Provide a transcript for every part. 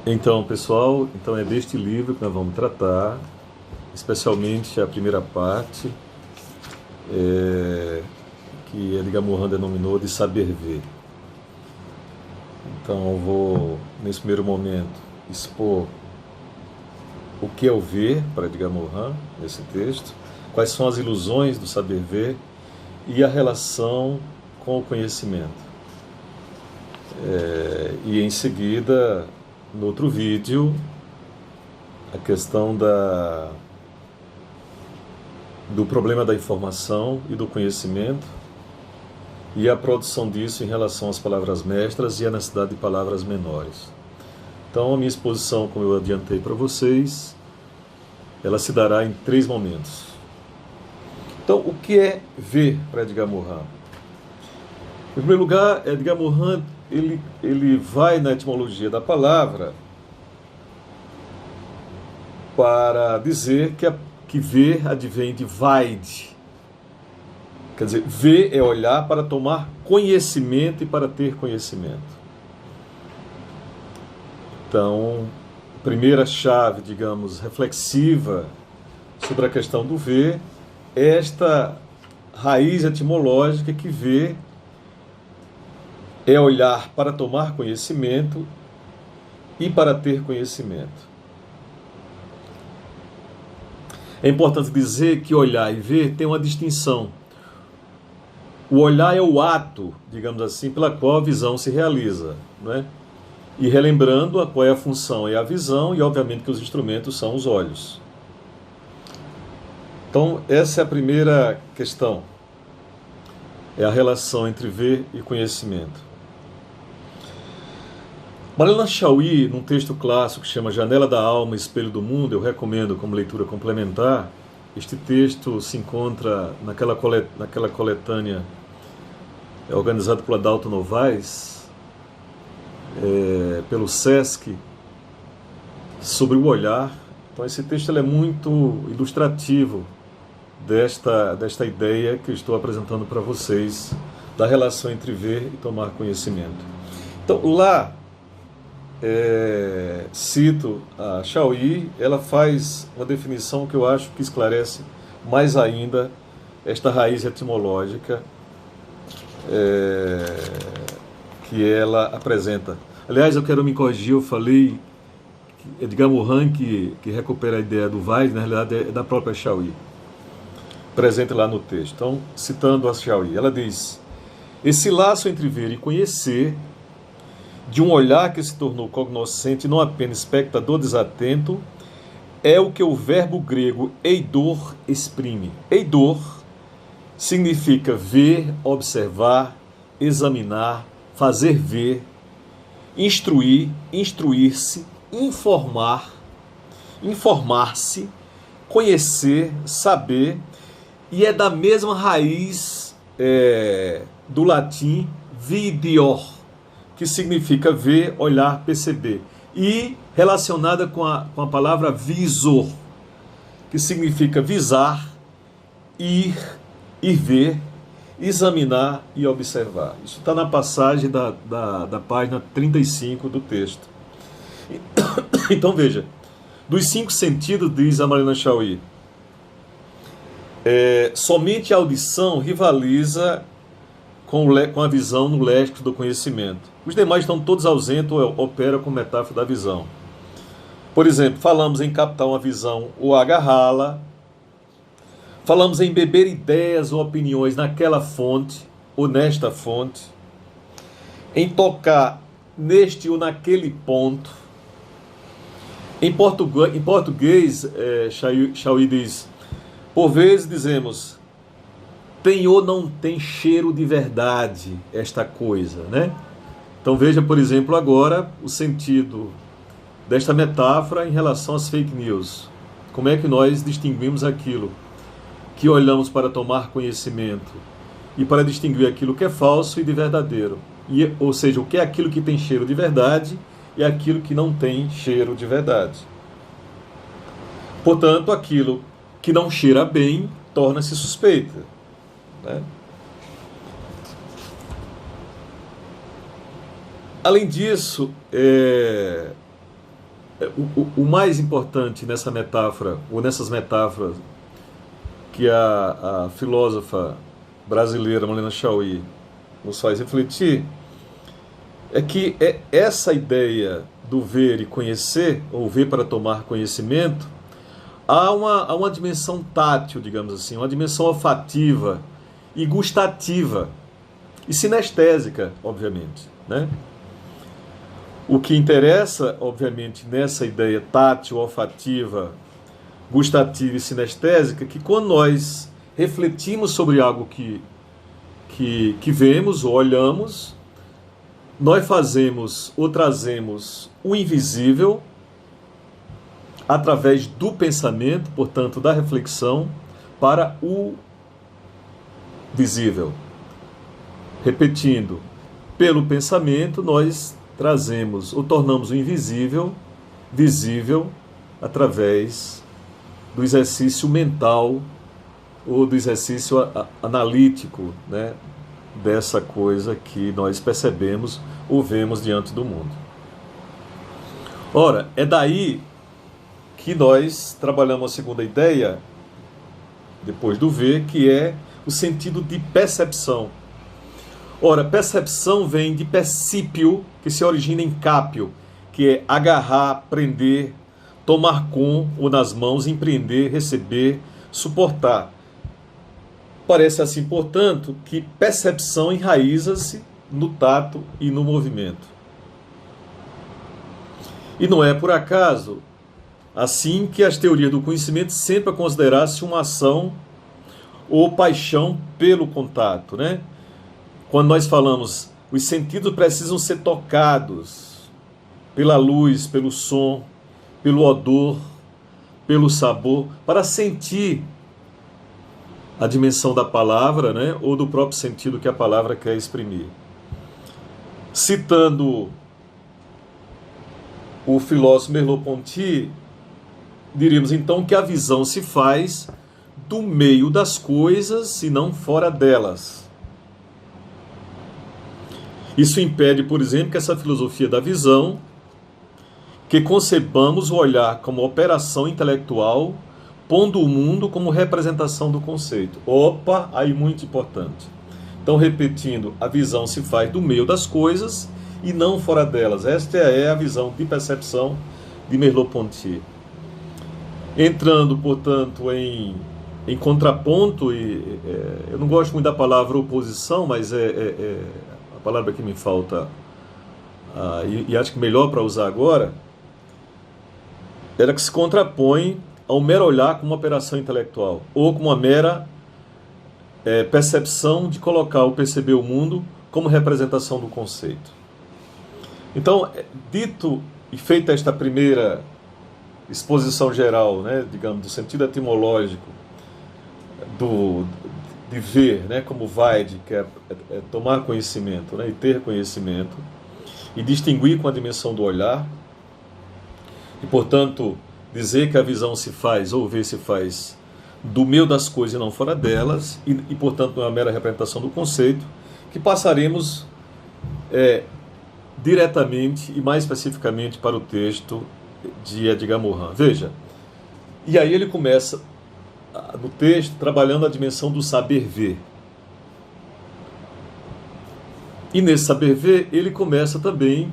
Então, pessoal, é deste livro que nós vamos tratar, especialmente a primeira parte, que Edgar Morin denominou de saber ver. Então, eu vou, nesse primeiro momento, expor o que é o ver para Edgar Morin, nesse texto, quais são as ilusões do saber ver e a relação com o conhecimento. E em seguida, no outro vídeo, a questão do problema da informação e do conhecimento e a produção disso em relação às palavras mestras e a necessidade de palavras menores. Então, a minha exposição, como eu adiantei para vocês, ela se dará em 3 momentos. Então, o que é ver para Edgar Morin? Em primeiro lugar, Edgar Morin ele vai na etimologia da palavra para dizer que ver advém de vaide. Quer dizer, ver é olhar para tomar conhecimento e para ter conhecimento. Então, a primeira chave, digamos, reflexiva sobre a questão do ver é esta raiz etimológica que ver é olhar para tomar conhecimento e para ter conhecimento. É importante dizer que olhar e ver tem uma distinção. O olhar é o ato, digamos assim, pela qual a visão se realiza, não é? E relembrando qual é a função, é a visão, e obviamente que os instrumentos são os olhos. Então, essa é a primeira questão. É a relação entre ver e conhecimento. Mariana Chauí, num texto clássico que chama Janela da Alma, Espelho do Mundo, eu recomendo como leitura complementar. Este texto se encontra naquela coletânea organizada pela Adalto Novaes, pelo Sesc, sobre o olhar. Então esse texto é muito ilustrativo desta ideia que eu estou apresentando para vocês, da relação entre ver e tomar conhecimento. Então lá, cito a Chauí, ela faz uma definição que eu acho que esclarece mais ainda esta raiz etimológica que ela apresenta. Aliás, eu quero me corrigir, eu falei que Edgar Morin que recupera a ideia do Weiss, na realidade é da própria Chauí, presente lá no texto. Então, citando a Chauí, ela diz: esse laço entre ver e conhecer, de um olhar que se tornou cognoscente, não apenas espectador desatento, é o que o verbo grego eidor exprime. Eidor significa ver, observar, examinar, fazer ver, instruir, instruir-se, informar, informar-se, conhecer, saber, e é da mesma raiz do latim vidior, que significa ver, olhar, perceber, e relacionada com a palavra visor, que significa visar, ir ver, examinar e observar. Isso está na passagem da página 35 do texto. Então veja, dos 5 sentidos, diz a Mariana Chauí, somente a audição rivaliza com a visão no léxico do conhecimento. Os demais estão todos ausentes ou operam com metáfora da visão. Por exemplo, falamos em captar uma visão ou agarrá-la, falamos em beber ideias ou opiniões naquela fonte ou nesta fonte, em tocar neste ou naquele ponto. Em português, Chauí diz, por vezes dizemos, tem ou não tem cheiro de verdade esta coisa, né? Então veja, por exemplo, agora o sentido desta metáfora em relação às fake news. Como é que nós distinguimos aquilo que olhamos para tomar conhecimento e para distinguir aquilo que é falso e de verdadeiro? Ou seja, o que é aquilo que tem cheiro de verdade e aquilo que não tem cheiro de verdade. Portanto, aquilo que não cheira bem torna-se suspeita, né? Além disso, o mais importante nessa metáfora, ou nessas metáforas, que a filósofa brasileira Marlene Chauí nos faz refletir, é que essa ideia do ver e conhecer, ou ver para tomar conhecimento, há uma dimensão tátil, digamos assim, uma dimensão olfativa e gustativa e sinestésica, obviamente, né? O que interessa, obviamente, nessa ideia tátil, olfativa, gustativa e sinestésica, é que quando nós refletimos sobre algo que vemos ou olhamos, nós fazemos ou trazemos o invisível através do pensamento, portanto, da reflexão, para o visível. Repetindo, pelo pensamento nós trazemos ou tornamos o invisível visível através do exercício mental ou do exercício analítico, né, dessa coisa que nós percebemos ou vemos diante do mundo. Ora, é daí que nós trabalhamos a segunda ideia, depois do ver, que é o sentido de percepção. Ora, percepção vem de percípio, que se origina em cápio, que é agarrar, prender, tomar com ou nas mãos, empreender, receber, suportar. Parece assim, portanto, que percepção enraiza-se no tato e no movimento. E não é por acaso assim que as teorias do conhecimento sempre considerassem uma ação ou paixão pelo contato, né? Quando nós falamos, os sentidos precisam ser tocados pela luz, pelo som, pelo odor, pelo sabor, para sentir a dimensão da palavra, né? Ou do próprio sentido que a palavra quer exprimir. Citando o filósofo Merleau-Ponty, diríamos então que a visão se faz do meio das coisas e não fora delas. Isso impede, por exemplo, que essa filosofia da visão, que concebamos o olhar como operação intelectual, pondo o mundo como representação do conceito. Opa, aí muito importante. Então, repetindo, a visão se faz do meio das coisas e não fora delas. Esta é a visão de percepção de Merleau-Ponty. Entrando, portanto, em contraponto, eu não gosto muito da palavra oposição, mas a palavra que me falta, e acho que melhor para usar agora, era que se contrapõe ao mero olhar como uma operação intelectual, ou como uma mera percepção de colocar ou perceber o mundo como representação do conceito. Então, dito e feita esta primeira exposição geral, né, digamos, do sentido etimológico de ver, né, como Weid, que é tomar conhecimento, né, e ter conhecimento, e distinguir com a dimensão do olhar, e, portanto, dizer que a visão se faz, ou ver se faz, do meio das coisas e não fora delas, e portanto, não é uma mera representação do conceito, que passaremos diretamente e mais especificamente para o texto de Edgar Morin. Veja, e aí ele começa no texto trabalhando a dimensão do saber ver. E nesse saber ver, ele começa também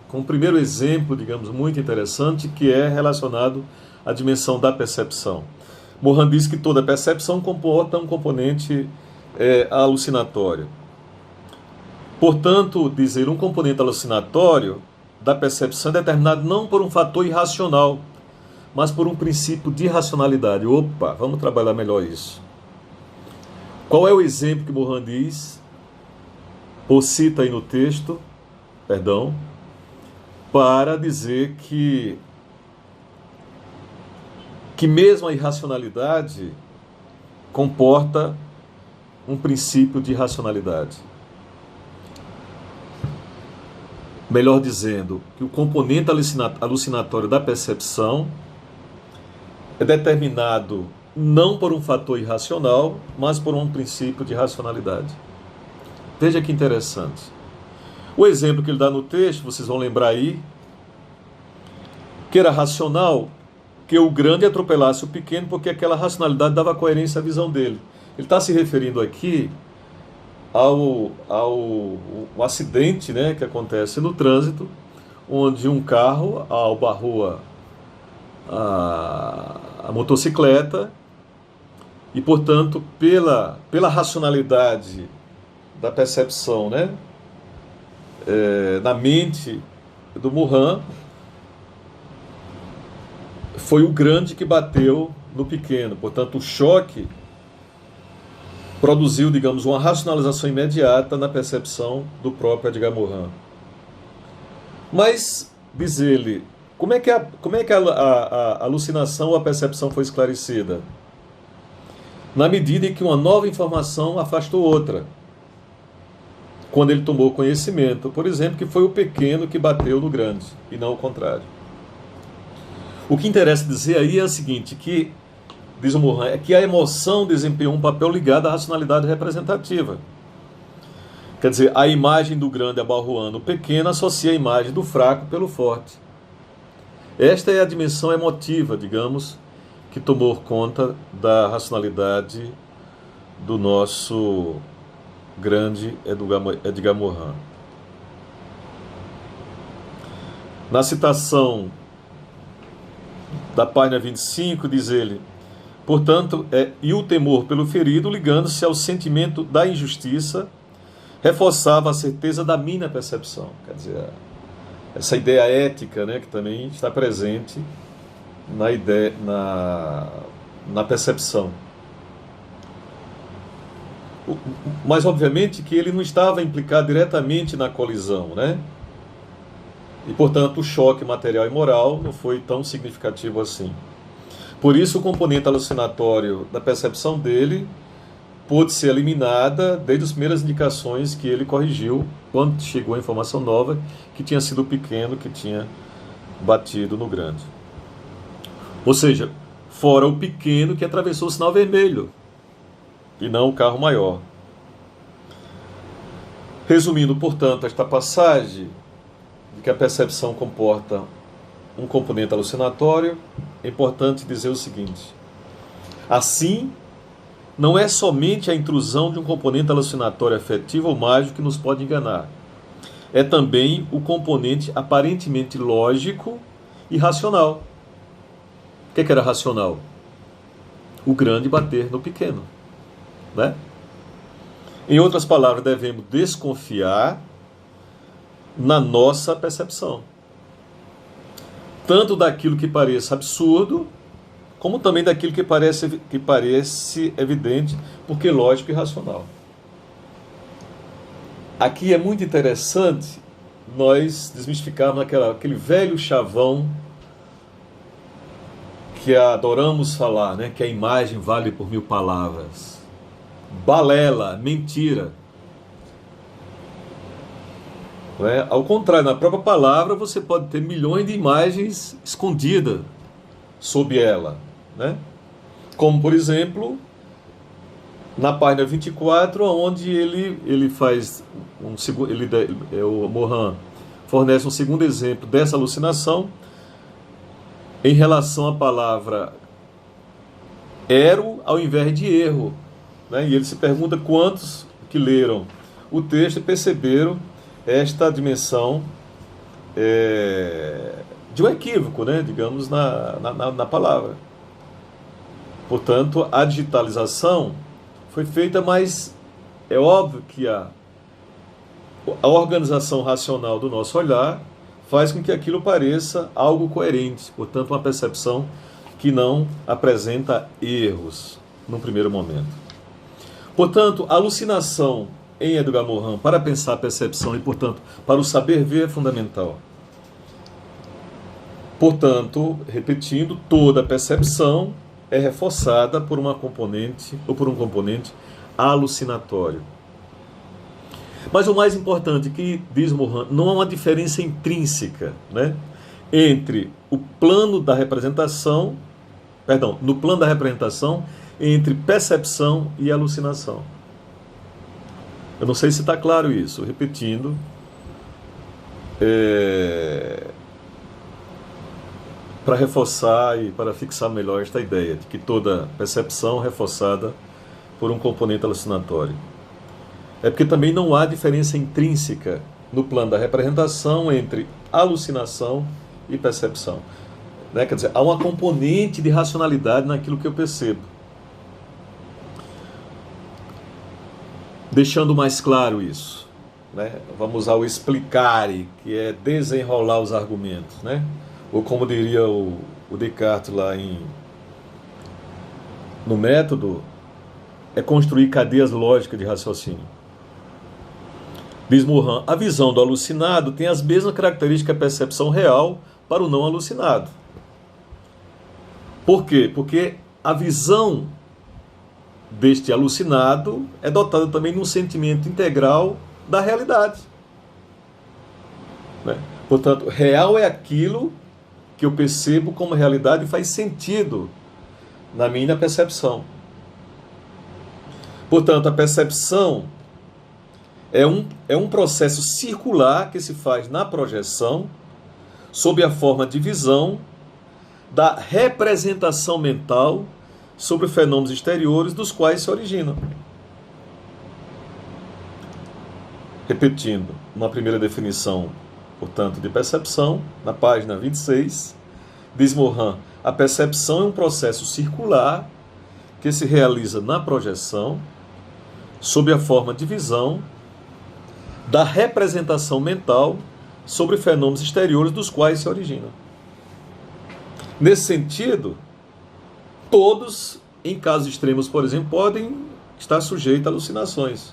com o primeiro exemplo, digamos, muito interessante, que é relacionado à dimensão da percepção. Morin diz que toda percepção comporta um componente alucinatório. Portanto, dizer um componente alucinatório da percepção é determinado não por um fator irracional, mas por um princípio de racionalidade. Opa, vamos trabalhar melhor isso. Qual é o exemplo que Morin diz, ou cita aí no texto, para dizer que mesmo a irracionalidade comporta um princípio de racionalidade? Melhor dizendo, que o componente alucinatório da percepção é determinado não por um fator irracional, mas por um princípio de racionalidade. Veja que interessante. O exemplo que ele dá no texto, vocês vão lembrar aí, que era racional que o grande atropelasse o pequeno, porque aquela racionalidade dava coerência à visão dele. Ele está se referindo aqui ao acidente, né, que acontece no trânsito, onde um carro albarrua a motocicleta e, portanto, pela racionalidade da percepção, né, na mente do Morin, foi o grande que bateu no pequeno. Portanto, o choque produziu, digamos, uma racionalização imediata na percepção do próprio Edgar Morin. Mas, diz ele, como é que a alucinação ou a percepção foi esclarecida? Na medida em que uma nova informação afastou outra. Quando ele tomou conhecimento, por exemplo, que foi o pequeno que bateu no grande, e não o contrário. O que interessa dizer aí é o seguinte, que, diz o Morin, é que a emoção desempenhou um papel ligado à racionalidade representativa. Quer dizer, a imagem do grande abarroando o pequeno associa a imagem do fraco pelo forte. Esta é a dimensão emotiva, digamos, que tomou conta da racionalidade do nosso grande Edgar Morin. Na citação da página 25, diz ele, portanto, e o temor pelo ferido, ligando-se ao sentimento da injustiça, reforçava a certeza da minha percepção. Quer dizer, essa ideia ética, né, que também está presente na percepção. Mas, obviamente, que ele não estava implicado diretamente na colisão, né? E, portanto, o choque material e moral não foi tão significativo assim. Por isso, o componente alucinatório da percepção dele pôde ser eliminada desde as primeiras indicações que ele corrigiu, quando chegou a informação nova, que tinha sido o pequeno que tinha batido no grande. Ou seja, fora o pequeno que atravessou o sinal vermelho, e não o carro maior. Resumindo, portanto, esta passagem de que a percepção comporta um componente alucinatório, é importante dizer o seguinte: assim, não é somente a intrusão de um componente alucinatório afetivo ou mágico que nos pode enganar. É também o componente aparentemente lógico e racional. O que era racional? O grande bater no pequeno, né? Em outras palavras, devemos desconfiar na nossa percepção, tanto daquilo que parece absurdo, como também daquilo que parece evidente, porque lógico e racional. Aqui é muito interessante nós desmistificarmos aquele velho chavão que adoramos falar, né? Que a imagem vale por 1000 palavras. Balela, mentira. Ao contrário, na própria palavra você pode ter milhões de imagens escondidas sob ela, né? Como, por exemplo, na página 24, onde ele faz o Morin fornece um segundo exemplo dessa alucinação em relação à palavra ero ao invés de erro, né? E ele se pergunta quantos que leram o texto e perceberam esta dimensão de um equívoco, né, digamos, na palavra. Portanto, a digitalização foi feita, mas é óbvio que a organização racional do nosso olhar faz com que aquilo pareça algo coerente, portanto, uma percepção que não apresenta erros num primeiro momento. Portanto, a alucinação em Edgar Morin para pensar a percepção e, portanto, para o saber ver é fundamental. Portanto, repetindo, toda percepção é reforçada por uma componente ou por um componente alucinatório. Mas o mais importante que diz Morin, não há uma diferença intrínseca, né, entre o plano da representação, no plano da representação, entre percepção e alucinação. Eu não sei se está claro isso, repetindo, para reforçar e para fixar melhor esta ideia de que toda percepção é reforçada por um componente alucinatório. É porque também não há diferença intrínseca no plano da representação entre alucinação e percepção. Né? Quer dizer, há uma componente de racionalidade naquilo que eu percebo. Deixando mais claro isso, né? Vamos usar o explicare, que é desenrolar os argumentos, né? Ou como diria o Descartes lá no método, é construir cadeias lógicas de raciocínio. Diz Morin, a visão do alucinado tem as mesmas características que a percepção real para o não alucinado. Por quê? Porque a visão deste alucinado é dotada também de um sentimento integral da realidade. Né? Portanto, real é aquilo que eu percebo como realidade e faz sentido na minha percepção. Portanto, a percepção é um processo circular que se faz na projeção sob a forma de visão da representação mental sobre fenômenos exteriores dos quais se originam. Repetindo, uma primeira definição, portanto, de percepção, na página 26, diz Morin, a percepção é um processo circular que se realiza na projeção sob a forma de visão da representação mental sobre fenômenos exteriores dos quais se originam. Nesse sentido, todos, em casos extremos, por exemplo, podem estar sujeitos a alucinações.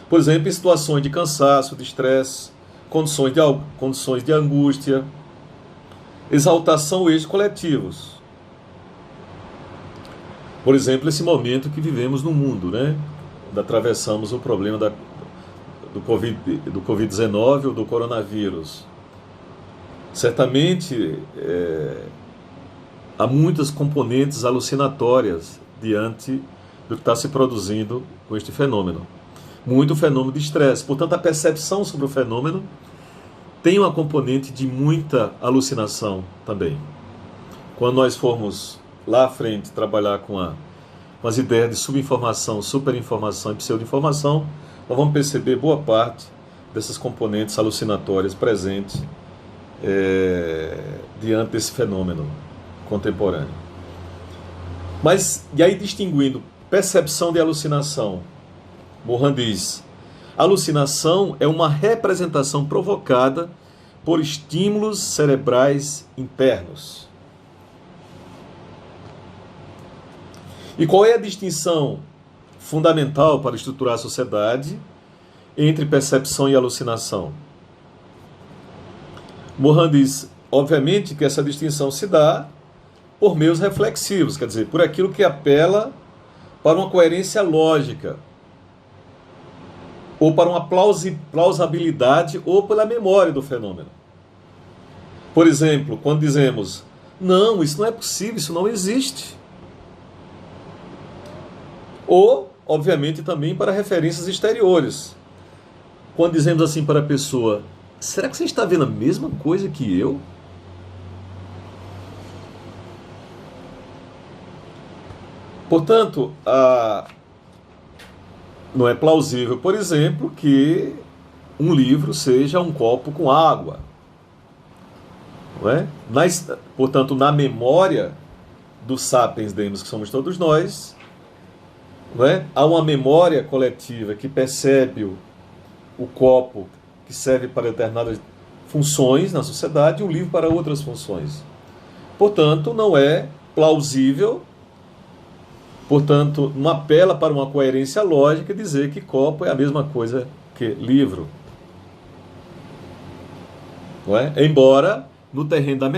Por exemplo, em situações de cansaço, de estresse, condições de angústia, exaltação ou eixos coletivos. Por exemplo, esse momento que vivemos no mundo, né? Atravessamos o problema do Covid-19 ou do coronavírus. Certamente, há muitas componentes alucinatórias diante do que está se produzindo com este fenômeno. Muito fenômeno de estresse. Portanto, a percepção sobre o fenômeno tem uma componente de muita alucinação também. Quando nós formos lá à frente trabalhar com as ideias de subinformação, superinformação e pseudoinformação, nós vamos perceber boa parte dessas componentes alucinatórias presentes diante desse fenômeno contemporâneo. Mas, e aí distinguindo percepção de alucinação, Morin diz, alucinação é uma representação provocada por estímulos cerebrais internos. E qual é a distinção fundamental para estruturar a sociedade entre percepção e alucinação? Morin diz, obviamente, que essa distinção se dá por meios reflexivos, quer dizer, por aquilo que apela para uma coerência lógica, ou para uma plausibilidade, ou pela memória do fenômeno. Por exemplo, quando dizemos, não, isso não é possível, isso não existe. Ou, obviamente, também para referências exteriores. Quando dizemos assim para a pessoa, será que você está vendo a mesma coisa que eu? Portanto, não é plausível, por exemplo, que um livro seja um copo com água. Não é? Portanto, na memória do sapiens demos, que somos todos nós, não é? Há uma memória coletiva que percebe o copo que serve para determinadas funções na sociedade e um livro para outras funções. Portanto, não é plausível, portanto, não apela para uma coerência lógica dizer que copo é a mesma coisa que livro. Não é? Embora, no terreno da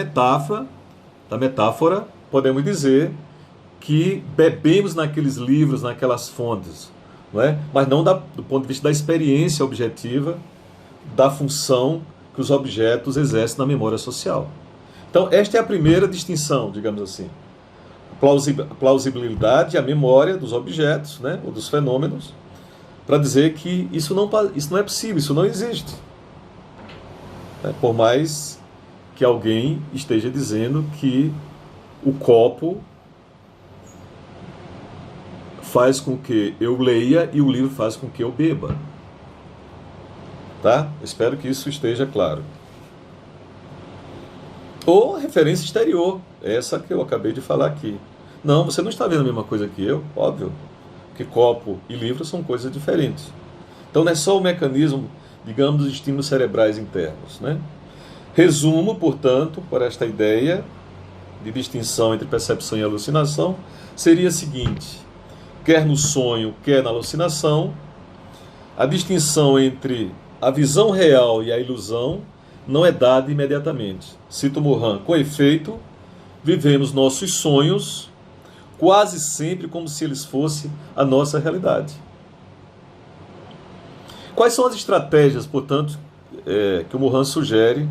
metáfora, podemos dizer que bebemos naqueles livros, naquelas fontes, não é? Mas não do ponto de vista da experiência objetiva, da função que os objetos exercem na memória social. Então, esta é a primeira distinção, digamos assim. Plausibilidade, a memória dos objetos, né, ou dos fenômenos, para dizer que isso não é possível, isso não existe. né? Por mais que alguém esteja dizendo que o copo faz com que eu leia e o livro faz com que eu beba. Tá? Espero que isso esteja claro. Ou referência exterior, essa que eu acabei de falar aqui. Não, você não está vendo a mesma coisa que eu, óbvio, que copo e livro são coisas diferentes. Então não é só o mecanismo, digamos, dos estímulos cerebrais internos, né? Resumo, portanto, para esta ideia de distinção entre percepção e alucinação, seria a seguinte: quer no sonho, quer na alucinação, a distinção entre a visão real e a ilusão não é dada imediatamente. Cito Morin: com efeito, vivemos nossos sonhos quase sempre como se eles fossem a nossa realidade. Quais são as estratégias, portanto, que o Morin sugere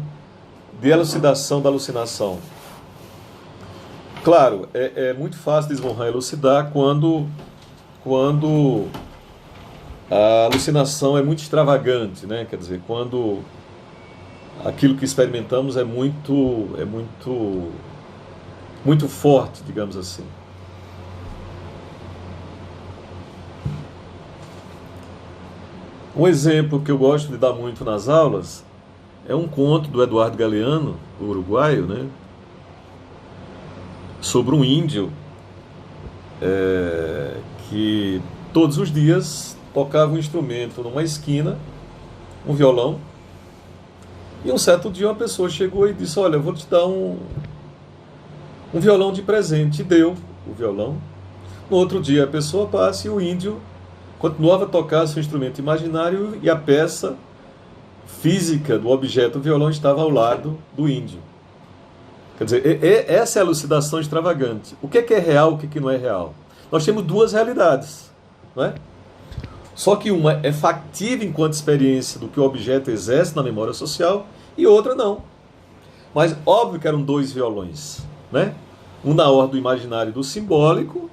de elucidação da alucinação? Claro, é muito fácil de Morin elucidar quando a alucinação é muito extravagante, né? Quer dizer, quando aquilo que experimentamos é muito forte, digamos assim. Um exemplo que eu gosto de dar muito nas aulas é um conto do Eduardo Galeano, o uruguaio, né? Sobre um índio que todos os dias tocava um instrumento numa esquina, um violão, e um certo dia uma pessoa chegou e disse: olha, eu vou te dar um violão de presente. E deu o violão. No outro dia a pessoa passa e o índio continuava a tocar seu instrumento imaginário e a peça física do objeto, o violão, estava ao lado do índio. Quer dizer, essa é a elucidação extravagante. O que é real, o que não é real? Nós temos duas realidades, não é? Só que uma é factível enquanto experiência do que o objeto exerce na memória social e outra não. Mas óbvio que eram dois violões, né? Um na ordem do imaginário e do simbólico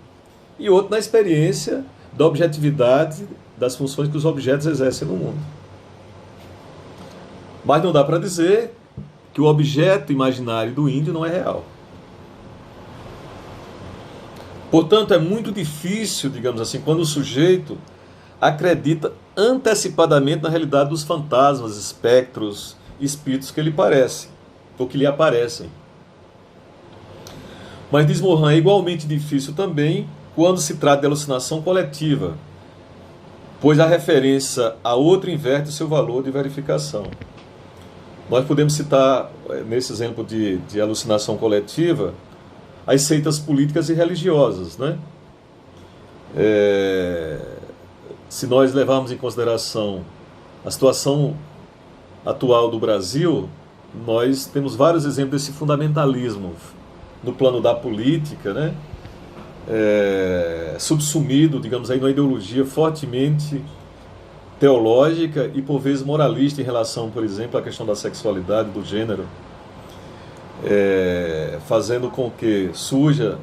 e outro na experiência da objetividade das funções que os objetos exercem no mundo. Mas não dá para dizer que o objeto imaginário do índio não é real. Portanto, é muito difícil, digamos assim, quando o sujeito acredita antecipadamente na realidade dos fantasmas, espectros, espíritos que lhe parecem, ou que lhe aparecem. Mas, diz Morin, é igualmente difícil também quando se trata de alucinação coletiva, pois a referência a outro inverte o seu valor de verificação. Nós podemos citar, nesse exemplo de alucinação coletiva, as seitas políticas e religiosas, né? Se nós levarmos em consideração a situação atual do Brasil, nós temos vários exemplos desse fundamentalismo no plano da política, né? Subsumido, digamos aí, numa ideologia fortemente teológica e por vezes moralista em relação, por exemplo, à questão da sexualidade, do gênero, fazendo com que surja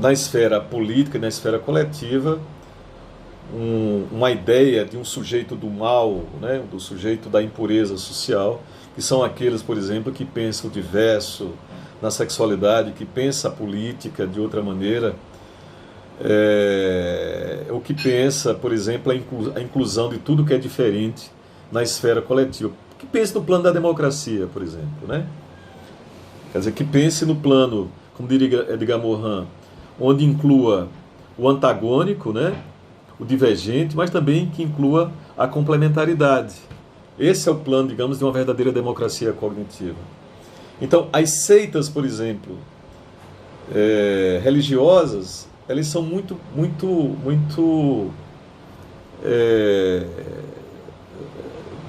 na esfera política e na esfera coletiva uma ideia de um sujeito do mal, né, do sujeito da impureza social, que são aqueles, por exemplo, que pensam o diverso na sexualidade, que pensa a política de outra maneira, o que pensa, por exemplo, a inclusão de tudo que é diferente na esfera coletiva, que pensa no plano da democracia, por exemplo, né? Quer dizer, que pense no plano, como diria Edgar Morin, onde inclua o antagônico, né? O divergente, mas também que inclua a complementaridade. Esse é o plano, digamos, de uma verdadeira democracia cognitiva. Então, as seitas, por exemplo, religiosas, elas são muito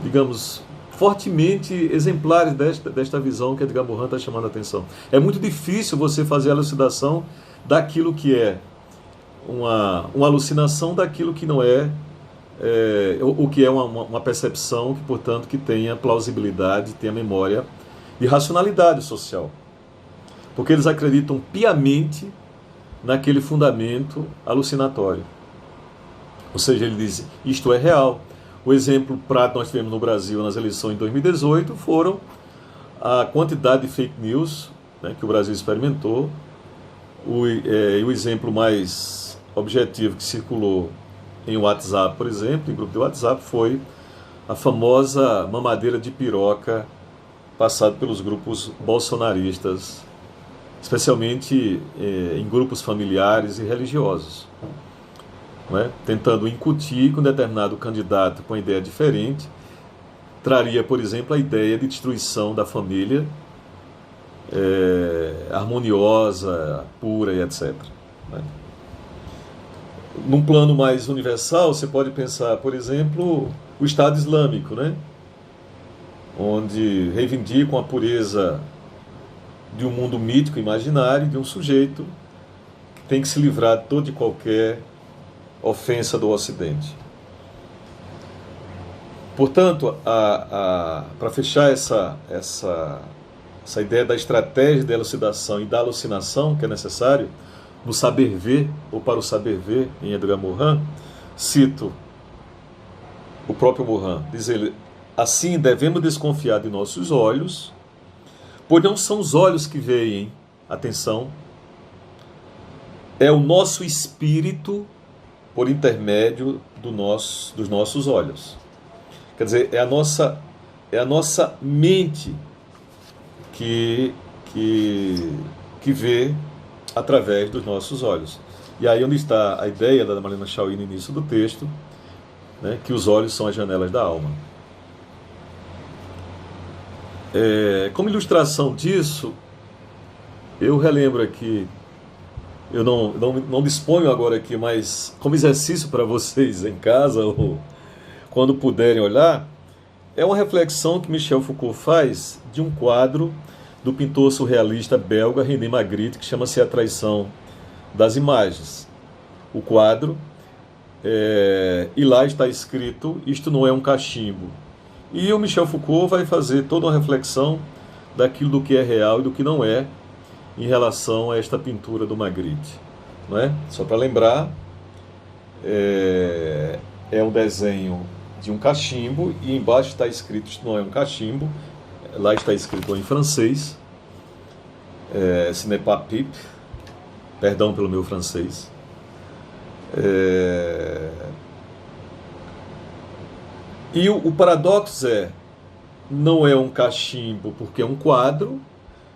digamos, fortemente exemplares desta visão que Edgar Morin está chamando a atenção. É muito difícil você fazer a elucidação daquilo que é uma alucinação daquilo que não é, o que é uma percepção que, portanto, que tenha plausibilidade, tenha memória de racionalidade social. Porque eles acreditam piamente naquele fundamento alucinatório. Ou seja, ele diz, isto é real. O exemplo prático que nós tivemos no Brasil nas eleições de 2018 foram a quantidade de fake news, né, que o Brasil experimentou. O exemplo mais objetivo que circulou em WhatsApp, por exemplo, em grupo de WhatsApp, foi a famosa mamadeira de piroca passada pelos grupos bolsonaristas, especialmente em grupos familiares e religiosos, não é? Tentando incutir que um determinado candidato com uma ideia diferente traria, por exemplo, a ideia de destruição da família harmoniosa, pura e etc. Né? Num plano mais universal, você pode pensar, por exemplo, o Estado Islâmico, né? Onde reivindicam a pureza de um mundo mítico, imaginário, de um sujeito que tem que se livrar de toda e qualquer ofensa do Ocidente. Portanto, para fechar essa ideia da estratégia da elucidação e da alucinação que é necessário no saber ver, ou para o saber ver, em Edgar Morin, cito o próprio Morin, diz ele: assim devemos desconfiar de nossos olhos, pois não são os olhos que veem, atenção, é o nosso espírito por intermédio dos nossos olhos. Quer dizer, é a nossa mente que vê através dos nossos olhos. E aí onde está a ideia da Marlene Chauí no início do texto, né, que os olhos são as janelas da alma. Como ilustração disso, eu relembro aqui, eu não disponho agora aqui, mas como exercício para vocês em casa, ou quando puderem olhar, é uma reflexão que Michel Foucault faz de um quadro do pintor surrealista belga René Magritte, que chama-se A Traição das Imagens. O quadro, e lá está escrito: isto não é um cachimbo. E o Michel Foucault vai fazer toda uma reflexão daquilo do que é real e do que não é em relação a esta pintura do Magritte. Não é? Só para lembrar, é um desenho de um cachimbo e embaixo está escrito: isto não é um cachimbo. Lá está escrito em francês, ce n'est pas pipe, perdão pelo meu francês. E o paradoxo não é um cachimbo porque é um quadro,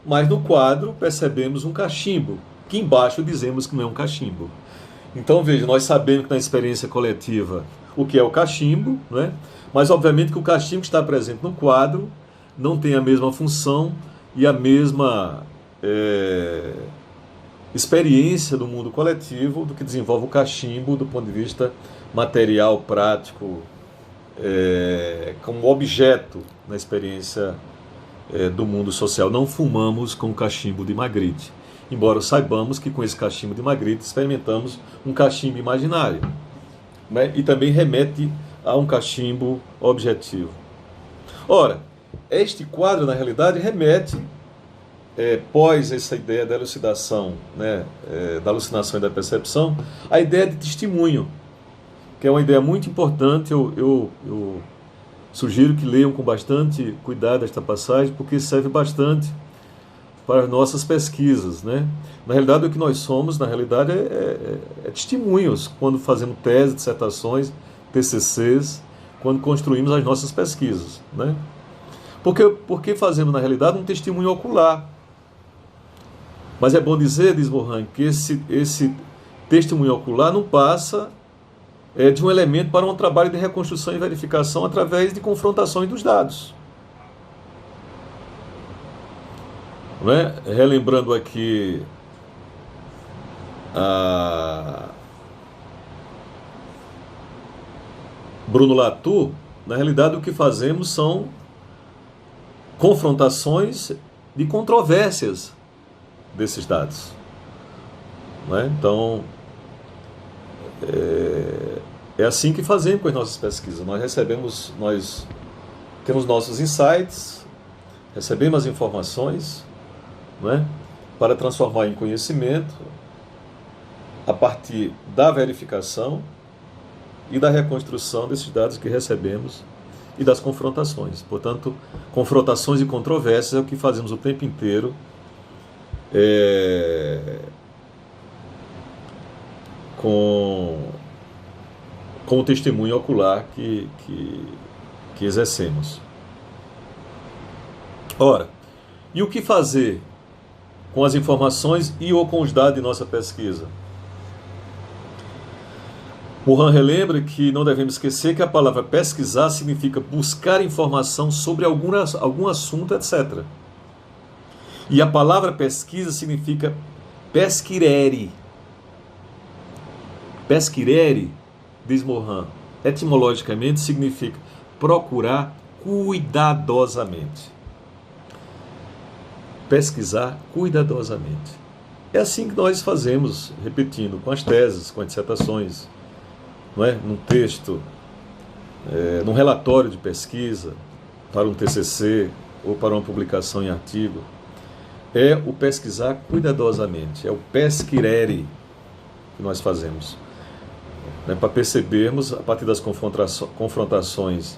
mas no quadro percebemos um cachimbo, que embaixo dizemos que não é um cachimbo. Então veja, nós sabemos que na experiência coletiva o que é o cachimbo, né? Mas obviamente que o cachimbo que está presente no quadro não tem a mesma função e a mesma experiência do mundo coletivo do que desenvolve o cachimbo do ponto de vista material, prático, como objeto na experiência do mundo social. Não fumamos com o cachimbo de Magritte, embora saibamos que com esse cachimbo de Magritte experimentamos um cachimbo imaginário, né? E também remete a um cachimbo objetivo. Ora, este quadro, na realidade, remete, pós essa ideia da elucidação, né, da alucinação e da percepção, a ideia de testemunho, que é uma ideia muito importante. Eu sugiro que leiam com bastante cuidado esta passagem, porque serve bastante para as nossas pesquisas, né? Na realidade, o que nós somos, na realidade, é testemunhos, quando fazemos teses, dissertações, TCCs, quando construímos as nossas pesquisas, né? Porque fazemos, na realidade, um testemunho ocular. Mas é bom dizer, diz Morin, que esse testemunho ocular não passa de um elemento para um trabalho de reconstrução e verificação através de confrontações dos dados. Não é? Relembrando aqui a Bruno Latour, na realidade o que fazemos são confrontações de controvérsias desses dados. Não é? Então, é assim que fazemos com as nossas pesquisas. Nós temos nossos insights, recebemos as informações, não é? Para transformar em conhecimento a partir da verificação, e da reconstrução desses dados que recebemos e das confrontações. Portanto, confrontações e controvérsias é o que fazemos o tempo inteiro, com o testemunho ocular que exercemos. Ora, e o que fazer com as informações e ou com os dados de nossa pesquisa? Morin relembra que não devemos esquecer que a palavra pesquisar significa buscar informação sobre algum assunto, etc. E a palavra pesquisa significa pesquirere. Pesquirere, diz Morin, etimologicamente significa procurar cuidadosamente. Pesquisar cuidadosamente. É assim que nós fazemos, repetindo, com as teses, com as dissertações, não é? Num texto, num relatório de pesquisa, para um TCC ou para uma publicação em artigo. É o pesquisar cuidadosamente, é o pesquirere que nós fazemos. Para percebermos, a partir das confrontações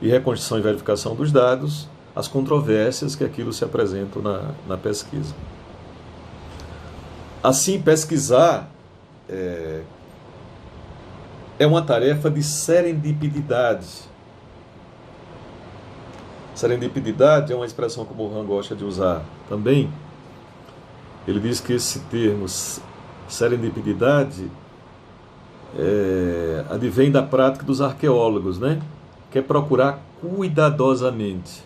e reconstrução e verificação dos dados, as controvérsias que aquilo se apresentam na pesquisa. Assim, pesquisar é uma tarefa de serendipidade. Serendipidade é uma expressão que o Morin gosta de usar também. Ele diz que esse termo serendipidade advém da prática dos arqueólogos, né? Que é procurar cuidadosamente.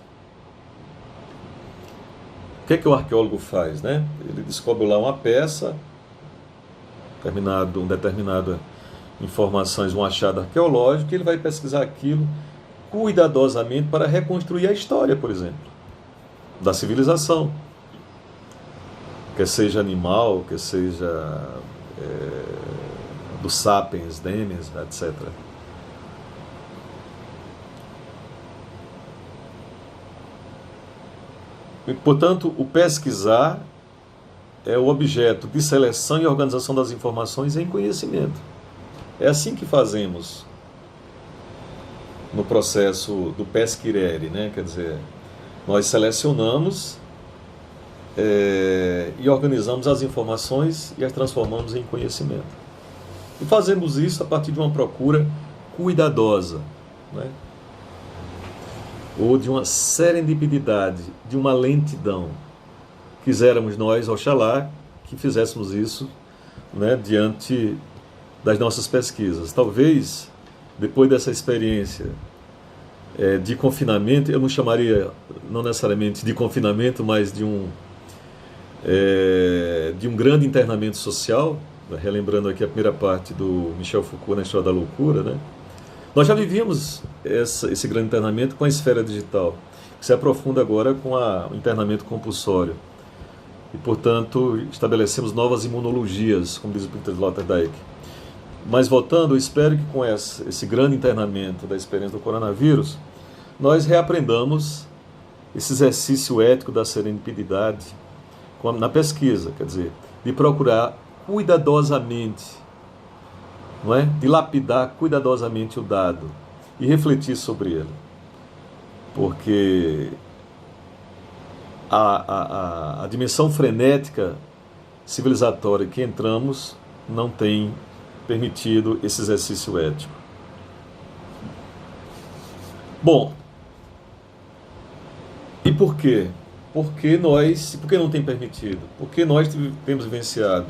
O que é que o arqueólogo faz, né? Ele descobre lá uma peça, determinada informações, um achado arqueológico, e ele vai pesquisar aquilo cuidadosamente para reconstruir a história, por exemplo, da civilização, quer seja animal, quer seja do sapiens, deniens, etc. E, portanto, o pesquisar é o objeto de seleção e organização das informações em conhecimento. É assim que fazemos no processo do pesquirere, né? Quer dizer, nós selecionamos e organizamos as informações e as transformamos em conhecimento. E fazemos isso a partir de uma procura cuidadosa, né? Ou de uma serendipidade, de uma lentidão. Quiséramos nós, oxalá, que fizéssemos isso, né, diante das nossas pesquisas. Talvez, depois dessa experiência de confinamento, eu não chamaria, não necessariamente de confinamento, mas de um grande internamento social, né, relembrando aqui a primeira parte do Michel Foucault na História da Loucura, né? Nós já vivíamos esse grande internamento com a esfera digital, que se aprofunda agora com o internamento compulsório. E, portanto, estabelecemos novas imunologias, como diz o Peter Sloterdijk. Mas, voltando, eu espero que com esse grande internamento da experiência do coronavírus, nós reaprendamos esse exercício ético da serendipidade na pesquisa, quer dizer, de procurar cuidadosamente, não é? De lapidar cuidadosamente o dado e refletir sobre ele. Porque a dimensão frenética civilizatória que entramos não tem permitido esse exercício ético. Bom, e por quê? Por que não tem permitido? Porque nós temos vivenciado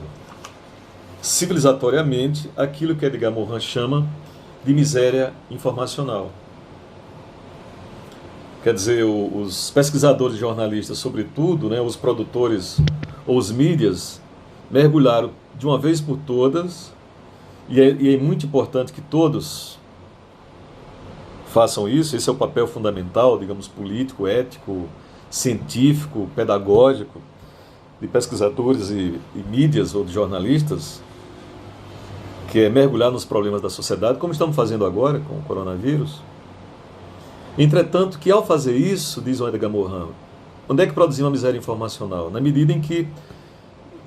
civilizatoriamente aquilo que Edgar Morin chama de miséria informacional. Quer dizer, os pesquisadores jornalistas, sobretudo, né, os produtores ou os mídias, mergulharam de uma vez por todas, e é muito importante que todos façam isso. Esse é o papel fundamental, digamos, político, ético, científico, pedagógico, de pesquisadores e mídias ou de jornalistas, que é mergulhar nos problemas da sociedade, como estamos fazendo agora com o coronavírus. Entretanto, que ao fazer isso, diz o Edgar Morin, onde é que produzimos a miséria informacional? Na medida em que,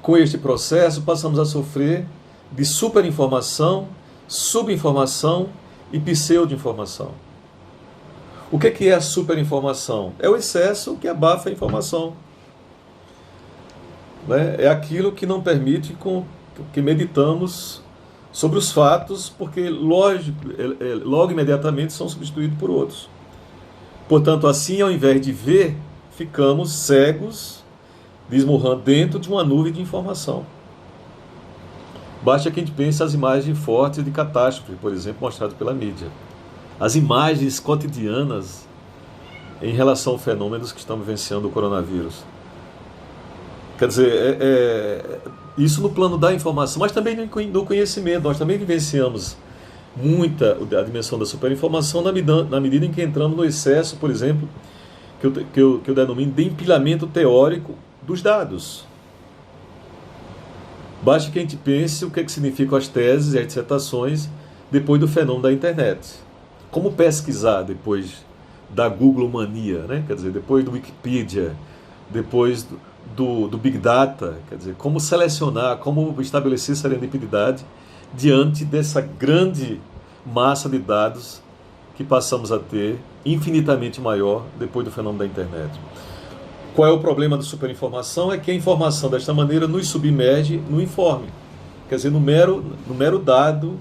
com este processo, passamos a sofrer de superinformação, subinformação e pseudo-informação. O que é a superinformação? É o excesso que abafa a informação. Né? É aquilo que não permite que meditamos sobre os fatos, porque logo imediatamente são substituídos por outros. Portanto, assim, ao invés de ver, ficamos cegos, desmorrando dentro de uma nuvem de informação. Basta que a gente pense as imagens fortes de catástrofe, por exemplo, mostradas pela mídia. As imagens cotidianas em relação a fenômenos que estão vivenciando o coronavírus. Quer dizer, isso no plano da informação, mas também no conhecimento. Nós também vivenciamos muita a dimensão da superinformação na medida em que entramos no excesso, por exemplo, que eu denomino de empilhamento teórico dos dados. Basta que a gente pense o que significam as teses e as dissertações depois do fenômeno da internet. Como pesquisar depois da Google Mania, né? Quer dizer, depois do Wikipedia, depois do Big Data, quer dizer, como selecionar, como estabelecer serendipidade diante dessa grande massa de dados que passamos a ter, infinitamente maior depois do fenômeno da internet. Qual é o problema da superinformação? É que a informação desta maneira nos submerge no informe. Quer dizer, no mero dado,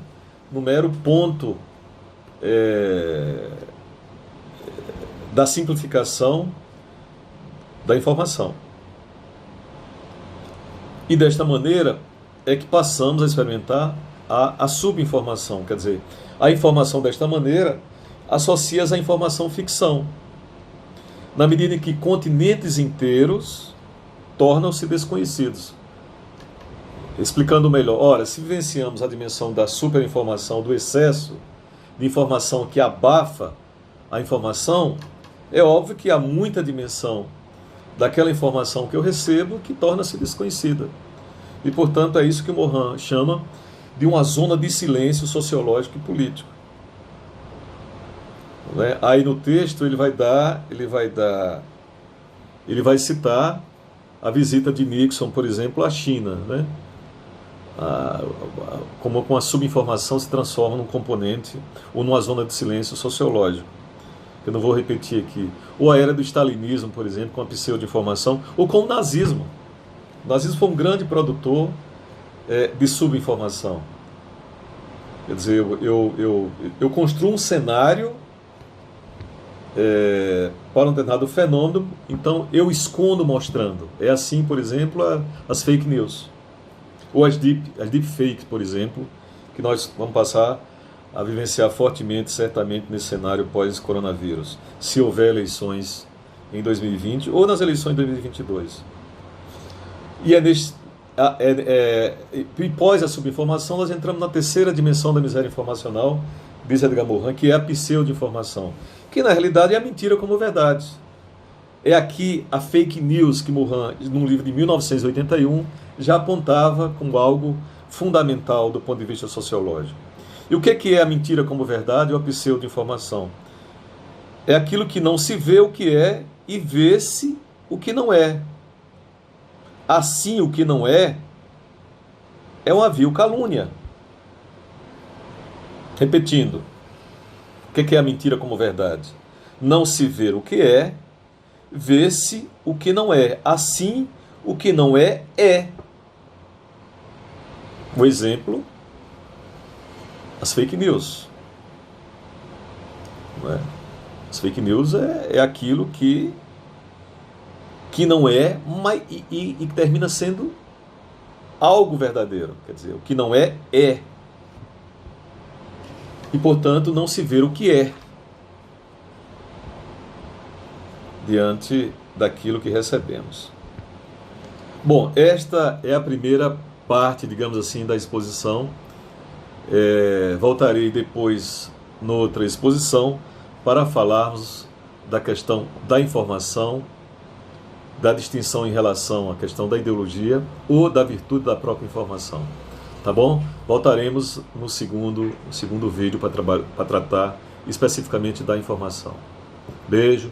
no mero ponto da simplificação da informação. E desta maneira é que passamos a experimentar a subinformação. Quer dizer, a informação desta maneira associa-se à informação ficção, na medida em que continentes inteiros tornam-se desconhecidos. Explicando melhor, ora, se vivenciamos a dimensão da superinformação, do excesso de informação que abafa a informação, é óbvio que há muita dimensão daquela informação que eu recebo que torna-se desconhecida. E, portanto, é isso que o Morin chama de uma zona de silêncio sociológico e político. Aí no texto ele vai citar a visita de Nixon, por exemplo, à China, né? Como a subinformação se transforma num componente ou numa zona de silêncio sociológico. Eu não vou repetir aqui. Ou a era do stalinismo, por exemplo, com a pseudo-informação, ou com o nazismo. O nazismo foi um grande produtor de subinformação. Quer dizer, eu construo um cenário para um determinado fenômeno, então eu escondo mostrando. É assim, por exemplo, as fake news. Ou as deepfakes, por exemplo, que nós vamos passar a vivenciar fortemente, certamente, nesse cenário pós-coronavírus, se houver eleições em 2020 ou nas eleições de 2022. E pós a subinformação, nós entramos na terceira dimensão da miséria informacional, diz Edgar Morin, que é a pseudo-informação, que na realidade é a mentira como verdade. É aqui a fake news que Morin, num livro de 1981, já apontava como algo fundamental do ponto de vista sociológico. E o que é a mentira como verdade ou a pseudo-informação? É aquilo que não se vê o que é e vê-se o que não é. Assim, o que não é uma vil calúnia. Repetindo, o que é a mentira como verdade? Não se ver o que é, vê-se o que não é. Assim, o que não é, é. O exemplo, as fake news. Não é? As fake news é aquilo que não é, mas, e termina sendo algo verdadeiro. Quer dizer, o que não é, é. E, portanto, não se vê o que é diante daquilo que recebemos. Bom, esta é a primeira parte, digamos assim, da exposição. Voltarei depois, noutra exposição, para falarmos da questão da informação, da distinção em relação à questão da ideologia ou da virtude da própria informação. Tá bom? Voltaremos no segundo vídeo para tratar especificamente da informação. Beijo.